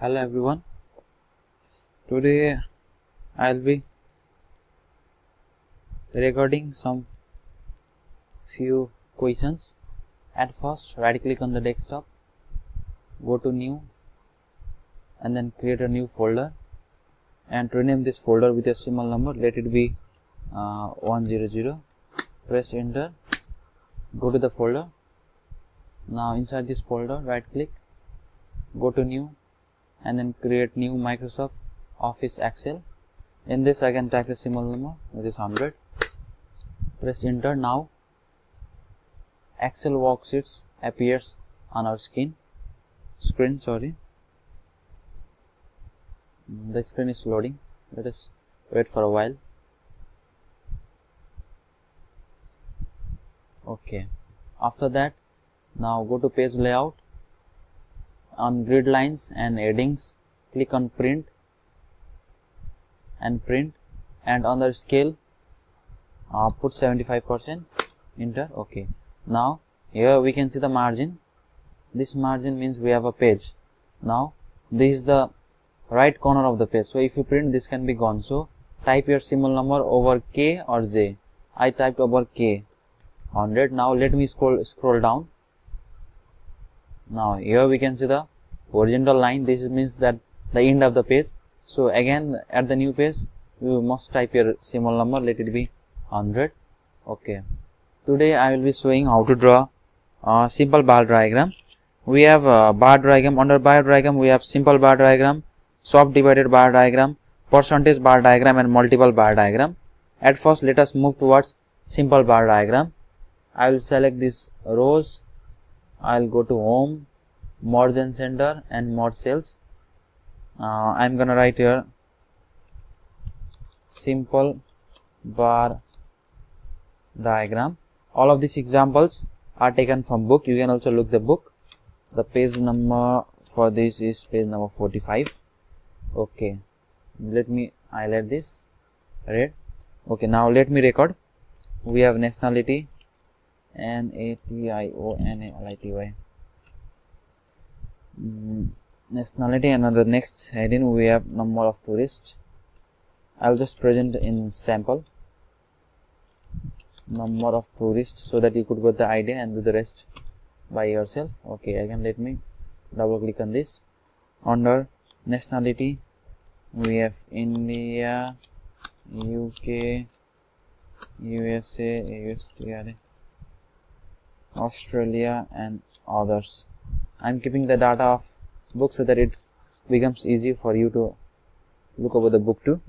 Hello everyone. Today I'll be recording some few questions. At first, right click on the desktop, go to new and then create a new folder and rename this folder with a symbol number. Let it be 100. Press enter. Go to the folder. Now inside this folder, right click, go to new and then create new Microsoft Office Excel. In this I can type a symbol number which is 100. Press enter. Now Excel worksheets appears on our screen. The screen is loading. Let us wait for a while. Okay. After that, now go to page layout. On grid lines and headings, click on print, and on the scale put 75%, enter. Okay, now here we can see the margin. This margin means we have a page. Now this is the right corner of the page, so if you print, this can be gone. So type your symbol number over K or J. I typed over K, 100. Now let me scroll down. Now here we can see the horizontal line. This means that the end of the page. So again at the new page you must type your symbol number. Let it be 100. Okay. Today I will be showing how to draw a simple bar diagram. We have a bar diagram. Under bar diagram we have simple bar diagram, soft divided bar diagram, percentage bar diagram and multiple bar diagram. At first let us move towards simple bar diagram. I will select these rows. I will go to home, merge and center and merge cells. I am gonna write here simple bar diagram. All of these examples are taken from book. You can also look the book. The page number for this is page number 45. Okay, let me highlight this red. Okay, now let me record. We have nationality, NATIONALITY. Nationality, and on the next heading we have number of tourists. I'll just present in sample number of tourists so that you could get the idea and do the rest by yourself. Okay, again let me double click on this. Under nationality we have India, UK, USA, USTRA, Australia and others. I'm keeping the data of book so that it becomes easy for you to look over the book too.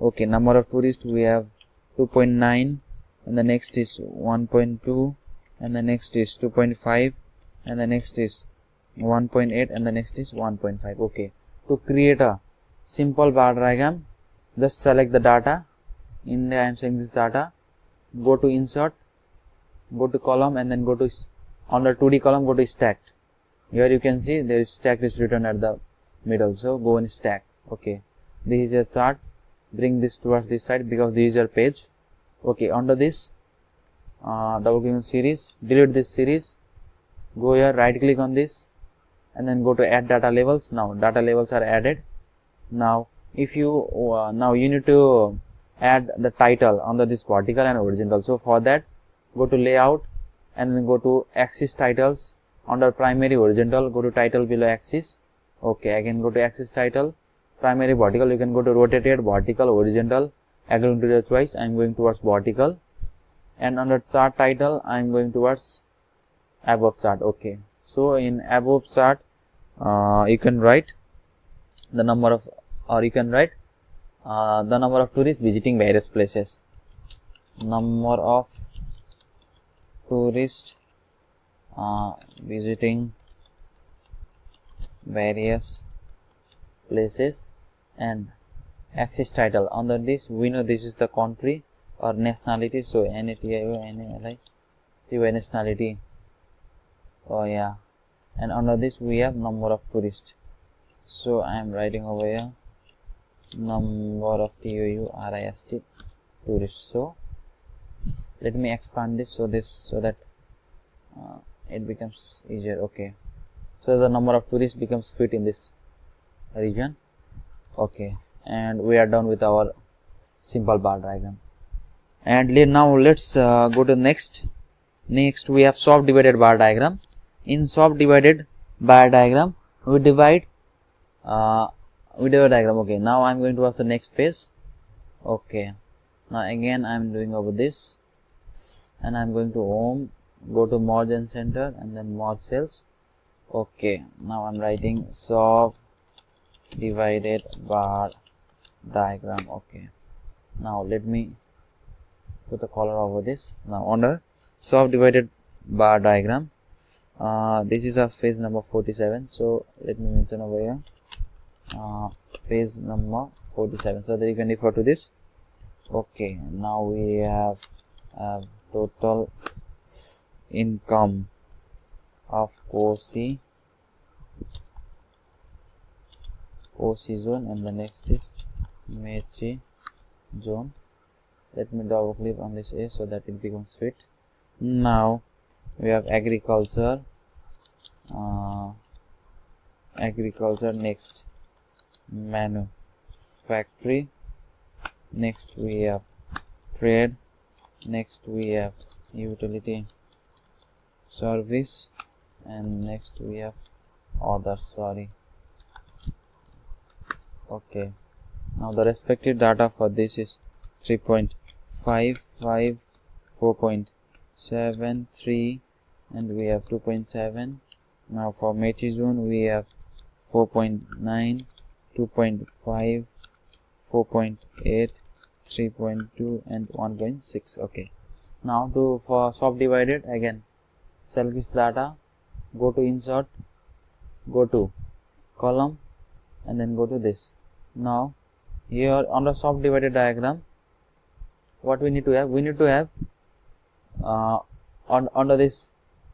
Okay, number of tourists we have 2.9 and the next is 1.2 and the next is 2.5 and the next is 1.8 and the next is 1.5. Okay, to create a simple bar diagram, just select the data. In there I am saying this data, go to insert, go to column and then go to under 2D column, go to stacked. Here you can see there is stacked is written at the middle, so go and stack. Okay, this is a chart. Bring this towards this side because this is your page. Okay, under this double click on series, delete this series, go here, right click on this and then go to add data labels. Now data labels are added. Now if you now you need to add the title under this vertical and horizontal. So for that, go to layout and then go to axis titles. Under primary horizontal, go to title below axis. Okay, again go to axis title, primary vertical. You can go to rotated, vertical, horizontal according to your choice. I am going towards vertical, and under chart title I am going towards above chart. Okay, so in above chart you can write the number of, or you can write the number of tourists visiting various places. Number of tourists visiting various places, and axis title. Under this we know this is the country or nationality, so NATIONALITY nationality. Oh yeah, and under this we have number of tourists, so I am writing over here number of tourist tourists. So let me expand this so that it becomes easier. Okay, so the number of tourists becomes fit in this region. Okay, and we are done with our simple bar diagram. And now let's go to next. Next we have soft divided bar diagram. In soft divided bar diagram, we divide diagram. Okay, now I'm going to watch the next page. Okay, now again I'm doing over this, and I'm going to home, go to merge and center, and then merge cells. Okay, now I'm writing soft divided bar diagram. Okay, now let me put the color over this. Now under soft divided bar diagram, this is a page number 47, so let me mention over here page number 47, so that you can refer to this. Okay, now we have total income of Kosi zone, and the next is Mechi zone. Let me double click on this A so that it becomes fit. Now we have agriculture, next manufacturing, next we have trade, next we have utility service, and next we have others. Sorry. Okay, now the respective data for this is 3.55, 4.73, and we have 2.7. Now for Mechi zone we have 4.9, 2.5, 4.8, 3.2, and 1.6. Okay, now for soft divided, again select this data, go to insert, go to column, and then go to this. Now here on the soft divided diagram, what we need to have, under this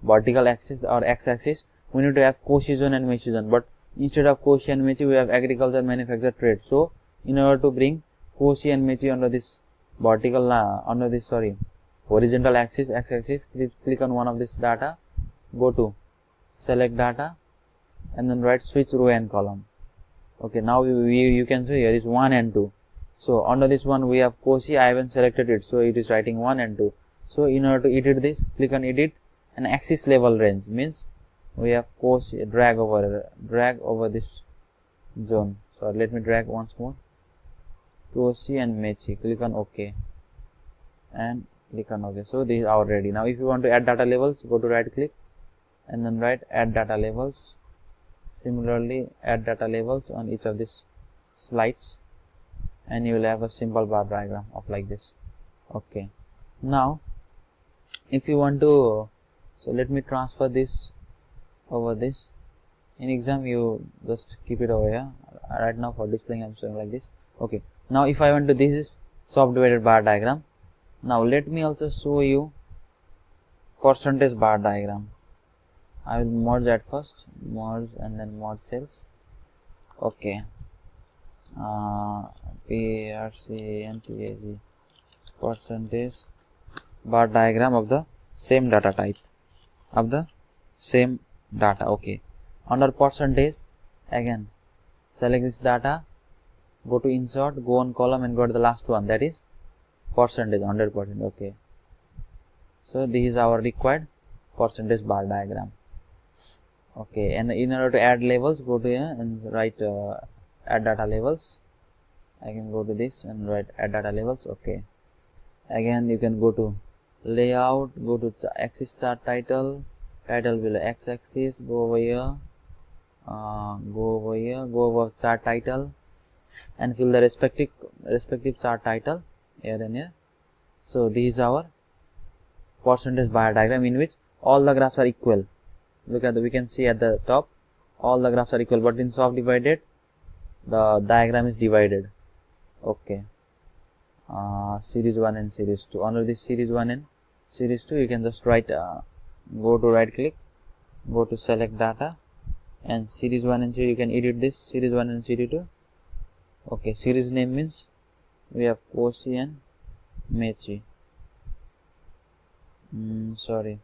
vertical axis or x-axis, we need to have Kosi zone and Mechi zone, but instead of Kosi and Mechi we have agriculture, manufacture, trade. So in order to bring Kosi and Mechi under this vertical horizontal axis, x-axis, click on one of this data, go to select data, and then write switch row and column. Okay, now you can see here is 1 and 2. So under this one we have Kosi, I haven't selected it, so it is writing 1 and 2. So in order to edit this, click on edit, and axis level range means we have Kosi, drag over this zone. So let me drag once more, Kosi and Mechi, click on OK, and click on OK. So these are ready. Now if you want to add data labels, go to right click and then write add data labels. Similarly, add data labels on each of these slides, and you will have a simple bar diagram of like this. Okay, now if you want to, so let me transfer this over this. In exam you just keep it over here. Right now for displaying I'm showing like this. Okay, now if I want to, this is soft divided bar diagram. Now let me also show you percentage bar diagram. I will merge at first, merge and then merge cells. Okay, PRCNTAG, percentage bar diagram of the same data type, of the same data. Okay, under percentage, again select this data, go to insert, go on column, and go to the last one, that is percentage, 100%. Okay, so this is our required percentage bar diagram. Okay, and in order to add labels, go to here and write add data labels. I can go to this and write add data labels. Okay, again you can go to layout, go to axis start title below x-axis, go over here, go over chart title, and fill the respective chart title here and here. So this is our percentage bar diagram in which all the graphs are equal. Look at we can see at the top all the graphs are equal, but in soft divided the diagram is divided. Okay, series 1 and series 2. Under this series 1 and series 2 you can just write, go to right click, go to select data, and series 1 and series, you can edit this series 1 and series 2. Okay, series name means we have Kosi and Mechi. Sorry,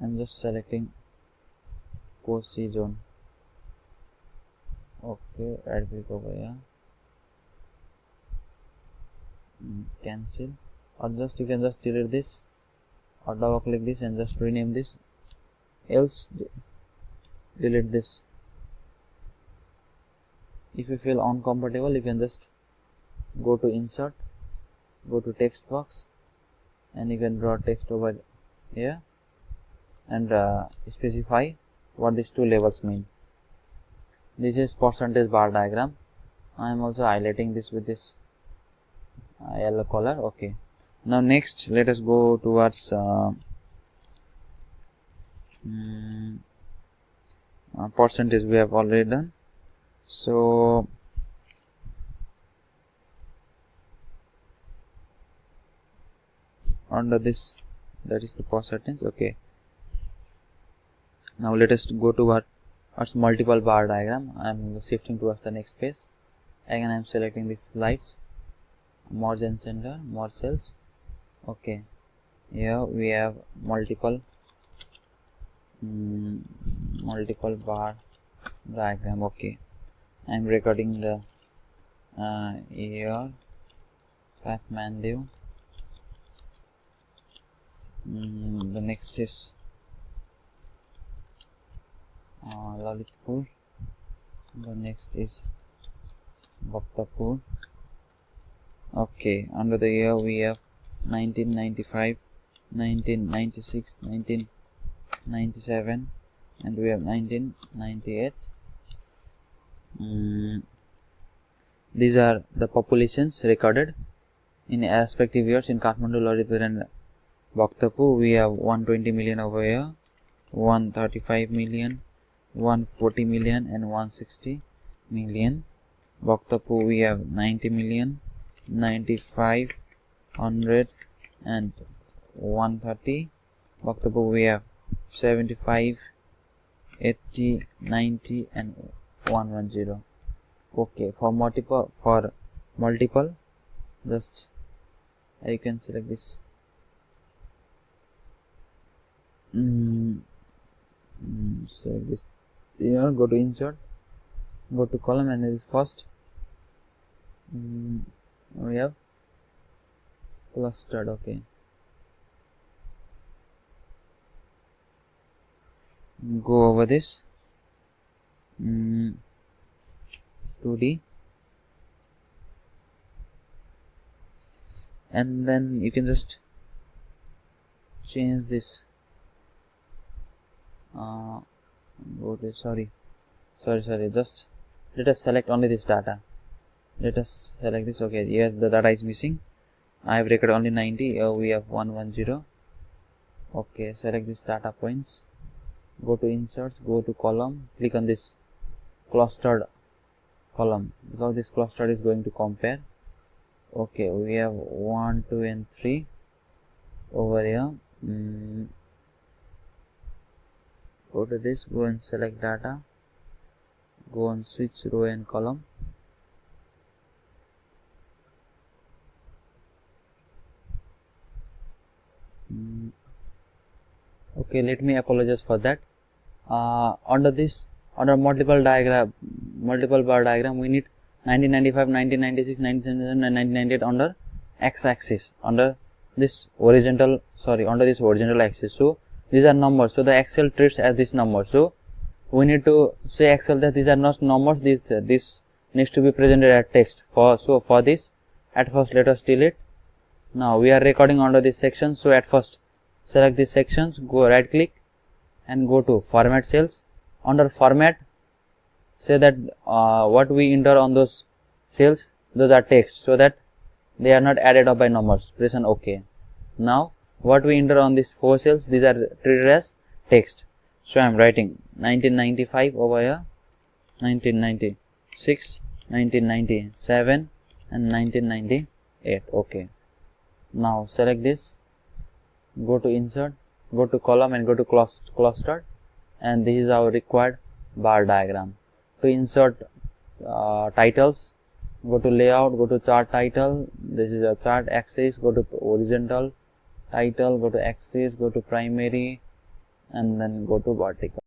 I'm just selecting Cozy zone. Okay, right click over here, cancel, or just you can just delete this or double click this and just rename this, else delete this. If you feel uncomfortable, you can just go to insert, go to text box, and you can draw text over here and specify what these two labels mean. This is percentage bar diagram. I am also highlighting this with this yellow color. Okay, now next let us go towards percentage. We have already done. So under this, that is the percentage. Okay, now let us go to what's multiple bar diagram. I am shifting towards the next page. Again I am selecting these slides, merge and center, merge cells. Okay, here we have multiple bar diagram. Okay, I am recording the year, Kathmandu. The next is Lalitpur. The next is Bhaktapur. Okay, under the year we have 1995, 1996, 1997, and we have 1998. These are the populations recorded in respective years in Kathmandu, Lalitpur and Bhaktapur. We have 120 million over here, 135 million, 140 million and 160 million. Bhaktapur we have 90 million, 95, 100 and 130. Bhaktapur we have 75, 80, 90 and 110. Okay, for multiple just you can select this. Select this here, go to insert, go to column, and this first we have clustered. Okay, go over this 2D, and then you can just change this. Go to sorry, just let us select only this data. Let us select this. Okay, here the data is missing. I have recorded only 90. Here we have 110. Okay, select this data points, go to inserts, go to column, click on this clustered column because this cluster is going to compare. Okay, we have 1, 2 and 3 over here. Go to this, go and select data, go on switch row and column. Okay, let me apologize for that. Under multiple bar diagram, we need 1995, 1996, 1997 and 1998 under x-axis, under this horizontal axis. So these are numbers, so the Excel treats as this number. So we need to say Excel that these are not numbers, this needs to be presented as text. For this, at first let us delete. Now we are recording under this section, so at first select these sections, go right click and go to format cells. Under format, say that what we enter on those cells, those are text, so that they are not added up by numbers. Press on OK. Now what we enter on these 4 cells, these are treated as text. So I am writing 1995 over here, 1996, 1997 and 1998. Okay, now select this, go to insert, go to column and go to clustered, and this is our required bar diagram. To insert titles, go to layout, go to chart title. This is a chart axis, go to horizontal title, go to axis, go to primary, and then go to vertical.